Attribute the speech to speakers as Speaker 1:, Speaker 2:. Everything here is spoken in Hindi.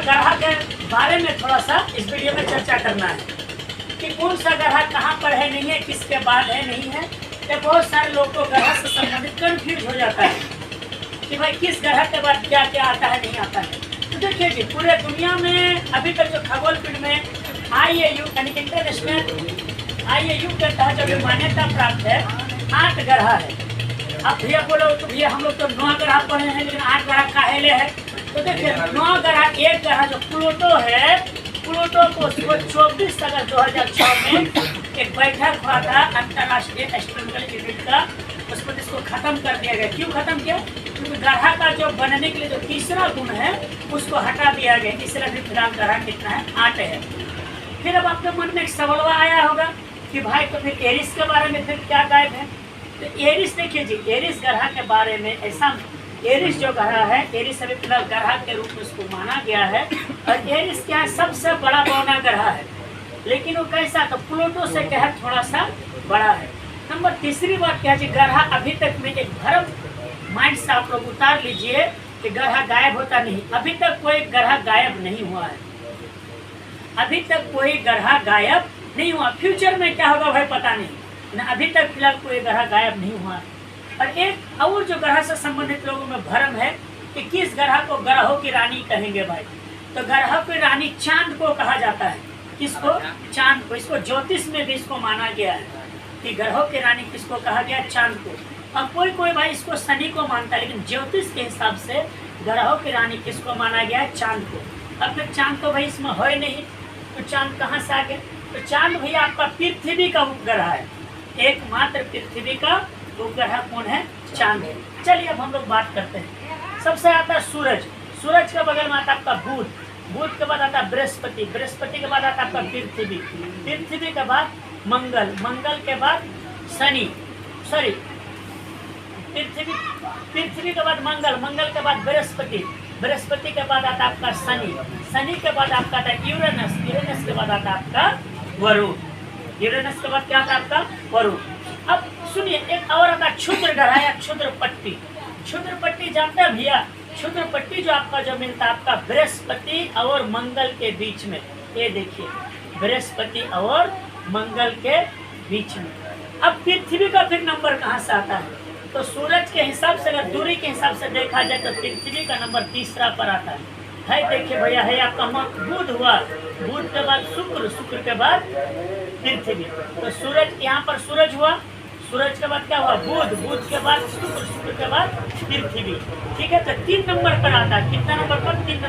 Speaker 1: ग्रह के बारे में थोड़ा सा इस वीडियो में चर्चा करना है कि कौन सा ग्रह कहाँ पर है, नहीं है, किसके बाद है, नहीं है। तो बहुत सारे लोग को ग्रह से संबंधित कन्फ्यूज हो जाता है कि भाई किस ग्रह के बाद क्या क्या आता है, नहीं आता है। तो देखिए जी, पूरे दुनिया में अभी तक जो खगोल पीठ में IAU यानी इंटरनेशनल IAU के तहत जो मान्यता प्राप्त है 8 ग्रह है। अब भैया बोलो तो भैया हम लोग तो 9 ग्रह पढ़े हैं, लेकिन 8 ग्रह काहेले है। तो देखिए 9 ग्रह, एक ग्रह जो प्लूटो है, प्लूटो को 24 अगस्त 2006 में एक बैठक हुआ था अंतर्राष्ट्रीय एस्ट्रोनॉमिकल यूनिट का, उस पर इसको खत्म कर दिया गया। क्यों खत्म किया? क्योंकि ग्रह का जो बनने के लिए जो तीसरा गुण है उसको हटा दिया गया। इसलिए भी फिलहाल ग्रह कितना है? 8 है। फिर अब आपके मन में एक सवाल आया होगा कि भाई तो फिर एरिस के बारे में फिर क्या गायब है? तो एरिस देखिए जी, एरिस ग्रह के बारे में ऐसा, एरिस जो ग्रह है, एरिस अभी फिलहाल ग्रह के रूप में उसको माना गया है। और एरिस क्या है? सबसे बड़ा बौना ग्रह है, लेकिन वो कैसा? तो प्लूटो से क्या है? थोड़ा सा बड़ा है। नंबर तीसरी बात क्या है जी, ग्रह अभी तक में एक भ्रम माइंड से आप लोग उतार लीजिए कि ग्रह गायब होता नहीं। अभी तक कोई ग्रह गायब नहीं हुआ है, अभी तक कोई ग्रह गायब नहीं हुआ। फ्यूचर में क्या होगा भाई पता नहीं, ना अभी तक फिलहाल कोई ग्रह गायब नहीं हुआ। और एक और जो ग्रह से संबंधित लोगों में भ्रम है कि किस ग्रह को ग्रहों की रानी कहेंगे भाई। तो ग्रहों की रानी चांद को कहा जाता है। किसको? चांद को। इसको ज्योतिष में भी इसको माना गया है कि ग्रहों की रानी किसको कहा गया? चांद को। अब कोई कोई भाई इसको शनि को मानता है, लेकिन ज्योतिष के हिसाब से ग्रहों की रानी किसको माना गया है? चांद को। अब फिर चांद तो भाई इसमें है नहीं, तो चांद कहाँ से आ गया? तो चांद भैया आपका पृथ्वी का उपग्रह है, एकमात्र पृथ्वी का उपग्रह कौन है? चांद है। चलिए अब हम लोग बात करते हैं। सबसे आता है सूरज, सूरज के बगल में आता है आपका बुध, बुध के बाद आता है बृहस्पति, बृहस्पति के बाद आता है आपका पृथ्वी, पृथ्वी के बाद मंगल, मंगल के बाद शनि, सॉरी पृथ्वी के बाद मंगल, मंगल के बाद बृहस्पति, बृहस्पति के बाद आता है आपका शनि, शनि के बाद आपका आता है यूरेनस, यूरेनस के बाद आता है आपका वरुण, यूरेनस के बाद क्या आता है आपका? वरुण। अब सुनिए, एक और आता है क्षुद्र ग्रह या क्षुद्र पट्टी। क्षुद्र पट्टी जानते हैं भैया? क्षुद्र पट्टी जो आपका जो मिलता है आपका बृहस्पति और मंगल के बीच में, ये देखिए बृहस्पति और मंगल के बीच में। अब पृथ्वी का फिर नंबर कहाँ से आता है? तो सूरज के हिसाब से, अगर दूरी के हिसाब से देखा जाए तो पृथ्वी का नंबर तीसरा पर आता है। देखिए भैया, है आपका बुध हुआ, बुध के बाद शुक्र, शुक्र के बाद पृथ्वी। तो सूरज, यहाँ पर सूरज हुआ, सूरज के बाद क्या हुआ? बुध, बुध के बाद शुक्र, शुक्र के बाद पृथ्वी। ठीक है, तो 3 नंबर पर आता है। कितना नंबर पर? 3